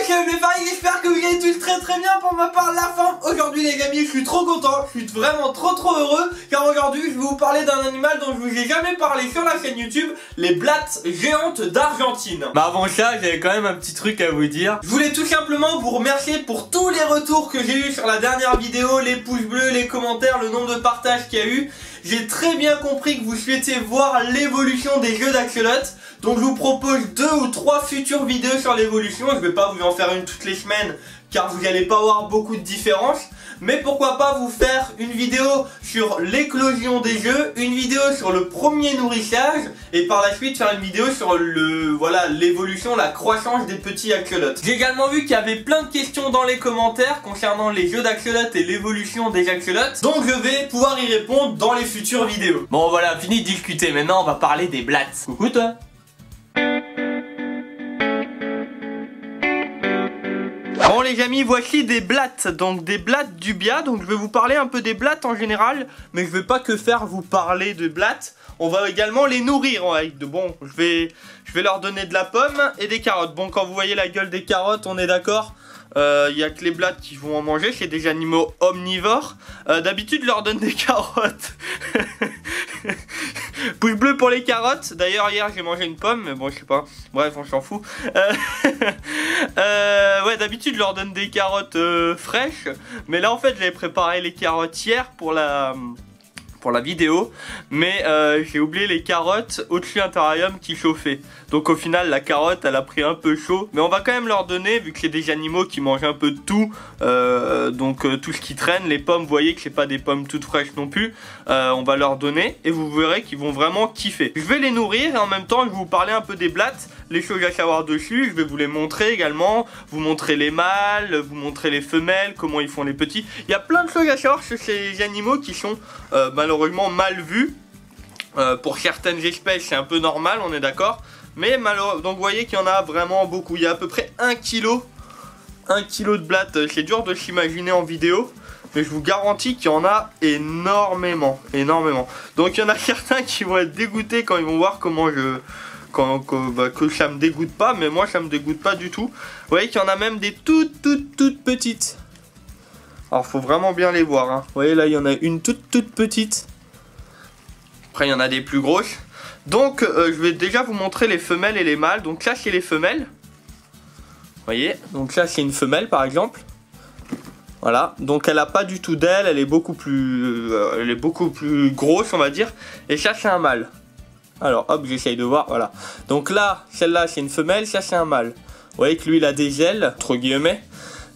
c'est les paris, j'espère que vous allez tous très bien. Pour ma part, la forme. Aujourd'hui les amis, je suis trop content, je suis vraiment trop heureux. Car aujourd'hui, je vais vous parler d'un animal dont je vous ai jamais parlé sur la chaîne YouTube, les blattes géantes d'Argentine. Mais avant ça, j'avais quand même un petit truc à vous dire. Je voulais tout simplement vous remercier pour tous les retours que j'ai eu sur la dernière vidéo, les pouces bleus, les commentaires, le nombre de partages qu'il y a eu. J'ai très bien compris que vous souhaitez voir l'évolution des jeux d'Axolot. Donc je vous propose 2 ou 3 futures vidéos sur l'évolution. Je vais pas vous en faire une toutes les semaines car vous n'allez pas voir beaucoup de différence. Mais pourquoi pas vous faire une vidéo sur l'éclosion des jeux, une vidéo sur le premier nourrissage et par la suite faire une vidéo sur l'évolution, la croissance des petits axolotes. J'ai également vu qu'il y avait plein de questions dans les commentaires concernant les jeux d'axolotes et l'évolution des axolotes. Donc je vais pouvoir y répondre dans les futures vidéos. Bon voilà, fini de discuter, maintenant on va parler des blattes. Coucou toi. Bon les amis, voici des blattes, donc des blattes d'Ubia. Donc je vais vous parler un peu des blattes en général, mais je vais pas que faire vous parler de blattes. On va également les nourrir avec de bon. Je vais leur donner de la pomme et des carottes. Bon, quand vous voyez la gueule des carottes, on est d'accord. Il n'y a que les blattes qui vont en manger, c'est des animaux omnivores. D'habitude, je leur donne des carottes. Pouce bleu pour les carottes. D'ailleurs, hier, j'ai mangé une pomme, mais bon, je sais pas. Bref, on s'en fout. Ouais, d'habitude, je leur donne des carottes fraîches. Mais là, en fait, j'avais préparé les carottes hier pour la vidéo, mais j'ai oublié les carottes au-dessus d'un terrarium qui chauffait. Donc au final la carotte elle a pris un peu chaud, mais on va quand même leur donner vu que c'est des animaux qui mangent un peu de tout, tout ce qui traîne. Les pommes, vous voyez que c'est pas des pommes toutes fraîches non plus, on va leur donner et vous verrez qu'ils vont vraiment kiffer. Je vais les nourrir et en même temps je vais vous parler un peu des blattes, les choses à savoir dessus. Je vais vous les montrer également, vous montrer les mâles, vous montrer les femelles, comment ils font les petits. Il y a plein de choses à savoir sur ces animaux qui sont malheureusement mal vus. Pour certaines espèces c'est un peu normal, on est d'accord. Mais malheureusement, donc vous voyez qu'il y en a vraiment beaucoup. Il y a à peu près 1 kg de blattes. C'est dur de s'imaginer en vidéo, mais je vous garantis qu'il y en a énormément. Donc il y en a certains qui vont être dégoûtés quand ils vont voir comment que ça me dégoûte pas. Mais moi ça me dégoûte pas du tout. Vous voyez qu'il y en a même des toutes petites. Alors faut vraiment bien les voir, hein. Vous voyez là il y en a une toute petite. Après il y en a des plus grosses. Donc je vais déjà vous montrer les femelles et les mâles. Donc là c'est les femelles. Vous voyez, donc là c'est une femelle par exemple. Voilà, donc elle a pas du tout d'aile, elle est beaucoup plus grosse on va dire. Et ça c'est un mâle. Alors hop, j'essaye de voir, voilà. Donc là, celle-là c'est une femelle, ça c'est un mâle. Vous voyez que lui il a des ailes, entre guillemets.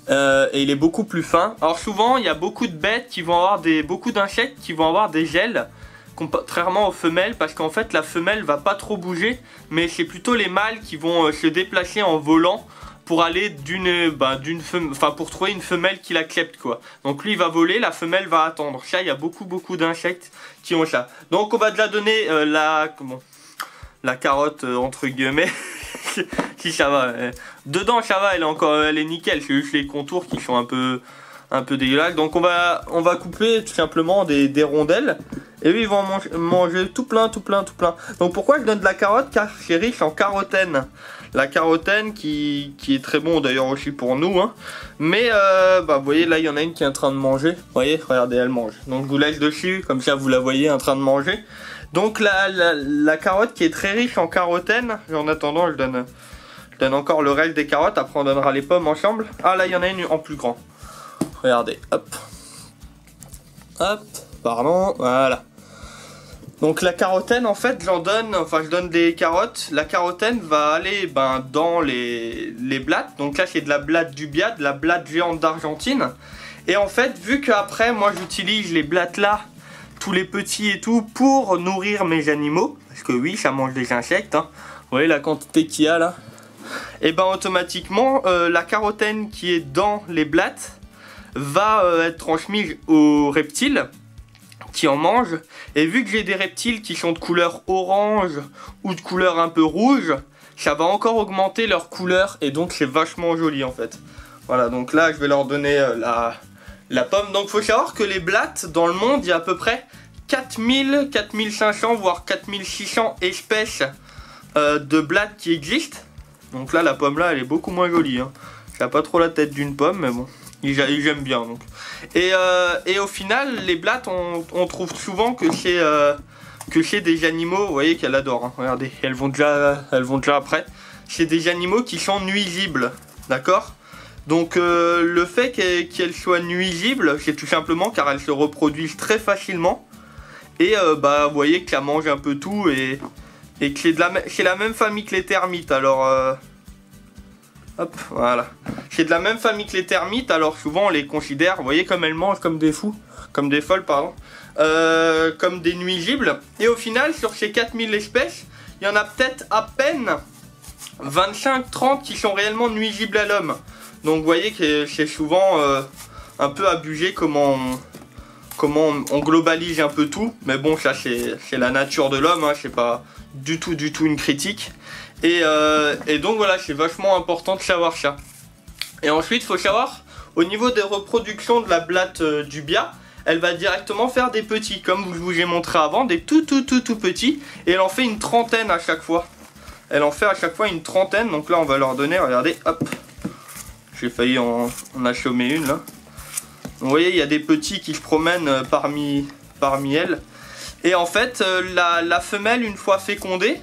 Et il est beaucoup plus fin. Alors souvent il y a beaucoup de bêtes qui vont avoir beaucoup d'insectes qui vont avoir des ailes, contrairement aux femelles, parce qu'en fait la femelle va pas trop bouger, mais c'est plutôt les mâles qui vont se déplacer en volant pour aller pour trouver une femelle qui l'accepte quoi. Donc lui il va voler, la femelle va attendre. Ça il y a beaucoup d'insectes qui ont ça. Donc on va déjà donner la carotte entre guillemets. Si ça va, dedans ça va, elle est nickel, c'est juste les contours qui sont un peu dégueulasses. Donc on va couper tout simplement des rondelles et eux ils vont manger tout plein. Donc pourquoi je donne de la carotte? Car c'est riche en carotène. La carotène qui est très bon d'ailleurs aussi pour nous, hein. Mais vous voyez là il y en a une qui est en train de manger. Vous voyez, regardez, elle mange. Donc je vous laisse dessus, comme ça vous la voyez en train de manger. Donc la carotte qui est très riche en carotène. En attendant je donne encore le reste des carottes. Après on donnera les pommes ensemble. Ah là il y en a une en plus grand. Regardez, hop, pardon, voilà. Donc la carotène en fait je donne des carottes. La carotène va aller dans les blattes. Donc là c'est de la blatte d'Ubia, de la blatte géante d'Argentine. Et en fait vu qu'après moi j'utilise les blattes là, tous les petits et tout, pour nourrir mes animaux, parce que oui ça mange des insectes, hein. Vous voyez la quantité qu'il y a là. Et automatiquement la carotène qui est dans les blattes va être transmise aux reptiles qui en mangent. Et vu que j'ai des reptiles qui sont de couleur orange ou de couleur un peu rouge, ça va encore augmenter leur couleur et donc c'est vachement joli en fait. Voilà, donc là je vais leur donner la pomme. Donc faut savoir que les blattes dans le monde, il y a à peu près 4000, 4500 voire 4600 espèces de blattes qui existent. Donc là la pomme là elle est beaucoup moins jolie, hein. Ça a pas trop la tête d'une pomme, mais bon, ils aiment bien donc. Et au final, les blattes, on trouve souvent que c'est des animaux, vous voyez qu'elle adore, hein. Regardez, elles vont déjà après. C'est des animaux qui sont nuisibles, d'accord? Donc le fait qu'elles soient nuisibles, c'est tout simplement car elles se reproduisent très facilement. Et bah vous voyez qu'elles mangent un peu tout et que c'est la même famille que les termites, alors... hop, voilà. C'est de la même famille que les termites, alors souvent on les considère, vous voyez comme elles mangent comme des fous, comme des folles, pardon, comme des nuisibles. Et au final, sur ces 4000 espèces, il y en a peut-être à peine 25-30 qui sont réellement nuisibles à l'homme. Donc vous voyez que c'est souvent un peu abusé comment on globalise un peu tout. Mais bon, ça c'est la nature de l'homme, hein, c'est pas du tout une critique. Et donc voilà, c'est vachement important de savoir ça. Et ensuite, il faut savoir, au niveau des reproductions de la blatte du bia, elle va directement faire des petits, comme je vous ai montré avant, des tout petits. Et elle en fait une trentaine à chaque fois. Elle en fait à chaque fois une trentaine, donc là on va leur donner, regardez, hop. J'ai failli en assommer une là. Vous voyez, il y a des petits qui se promènent parmi elles. Et en fait, la femelle, une fois fécondée,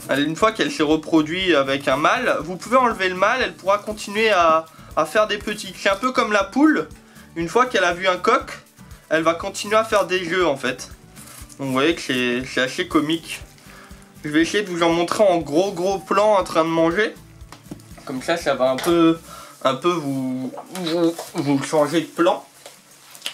une fois qu'elle s'est reproduite avec un mâle, vous pouvez enlever le mâle, elle pourra continuer à faire des petits. C'est un peu comme la poule, une fois qu'elle a vu un coq, elle va continuer à faire des œufs en fait. Donc vous voyez que c'est assez comique. Je vais essayer de vous en montrer en gros plan en train de manger. Comme ça va un peu vous changer de plan.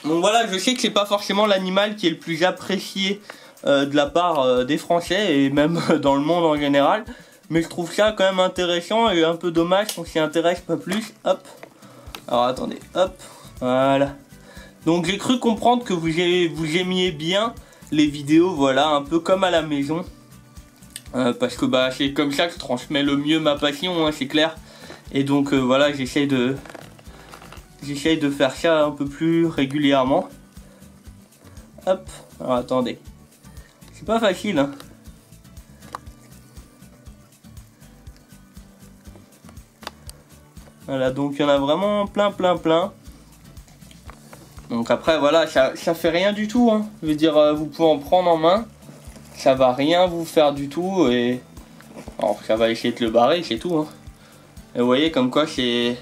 Donc voilà, je sais que c'est pas forcément l'animal qui est le plus apprécié de la part des Français et même dans le monde en général, mais je trouve ça quand même intéressant et un peu dommage qu'on s'y intéresse pas plus. Hop, alors attendez, hop, voilà. Donc j'ai cru comprendre que vous aimiez bien les vidéos, voilà, un peu comme à la maison, parce que bah c'est comme ça que je transmets le mieux ma passion, hein, c'est clair. Et donc voilà, j'essaye de faire ça un peu plus régulièrement. Hop, alors attendez. C'est pas facile, hein. Voilà, donc il y en a vraiment plein. Donc après, voilà, ça fait rien du tout, hein. Je veux dire, vous pouvez en prendre en main. Ça va rien vous faire du tout. Et alors, ça va essayer de le barrer, c'est tout, hein. Et vous voyez comme quoi c'est...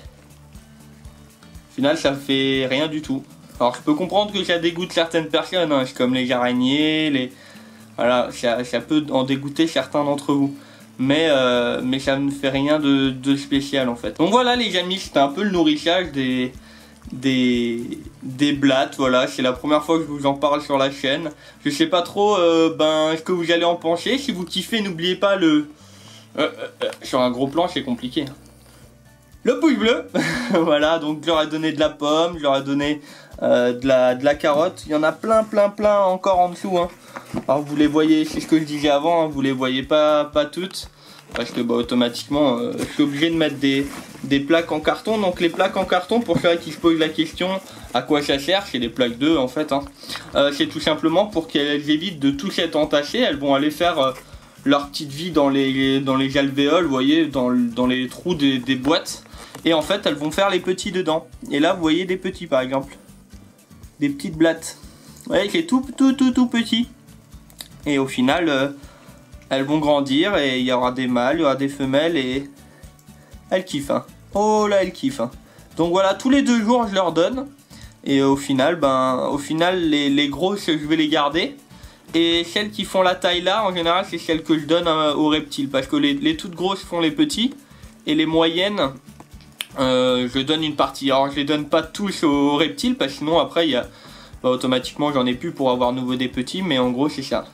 Au final, ça fait rien du tout. Alors je peux comprendre que ça dégoûte certaines personnes, hein, comme les araignées, voilà, ça peut en dégoûter certains d'entre vous. Mais ça ne fait rien de spécial en fait. Donc voilà les amis, c'était un peu le nourrissage des blattes, voilà. C'est la première fois que je vous en parle sur la chaîne. Je sais pas trop ce que vous allez en penser. Si vous kiffez, n'oubliez pas sur un gros plan, c'est compliqué. Le pouce bleu. Voilà, donc je leur ai donné de la pomme, je leur ai donné de la carotte. Il y en a plein encore en dessous, hein. Alors vous les voyez, c'est ce que je disais avant, hein, vous les voyez pas toutes, parce que bah, automatiquement je suis obligé de mettre des plaques en carton. Donc les plaques en carton, pour ceux qui se posent la question à quoi ça sert, c'est des plaques d'œufs en fait, hein. C'est tout simplement pour qu'elles évitent de tout s'être entassées. Elles vont aller faire leur petite vie dans les alvéoles, vous voyez, dans les trous des boîtes. Et en fait elles vont faire les petits dedans. Et là vous voyez des petits par exemple, des petites blattes. Vous voyez c'est tout petit. Et au final elles vont grandir et il y aura des mâles, il y aura des femelles et elles kiffent, hein. Oh là elles kiffent, hein. Donc voilà, tous les 2 jours je leur donne. Et au final les grosses je vais les garder. Et celles qui font la taille là, en général c'est celles que je donne aux reptiles. Parce que les toutes grosses font les petits. Et les moyennes, je donne une partie. Alors je les donne pas tous aux reptiles, parce que sinon après automatiquement j'en ai plus pour avoir nouveau des petits. Mais en gros c'est ça.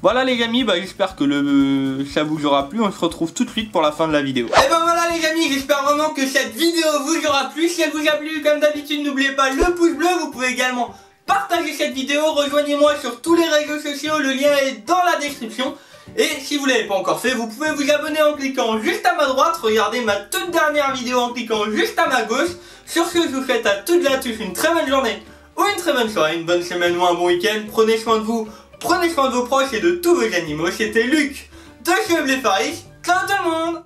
Voilà les amis, j'espère que ça vous aura plu. On se retrouve tout de suite pour la fin de la vidéo. Et voilà les amis, j'espère vraiment que cette vidéo vous aura plu. Si elle vous a plu, comme d'habitude, n'oubliez pas le pouce bleu. Vous pouvez également partager cette vidéo. Rejoignez-moi sur tous les réseaux sociaux, le lien est dans la description. Et si vous ne l'avez pas encore fait, vous pouvez vous abonner en cliquant juste à ma droite. Regardez ma toute dernière vidéo en cliquant juste à ma gauche. Sur ce, je vous souhaite à toutes et à tous une très bonne journée ou une très bonne soirée, une bonne semaine ou un bon week-end. Prenez soin de vous, prenez soin de vos proches et de tous vos animaux. C'était Luc de chez Blé Faris. Ciao tout le monde!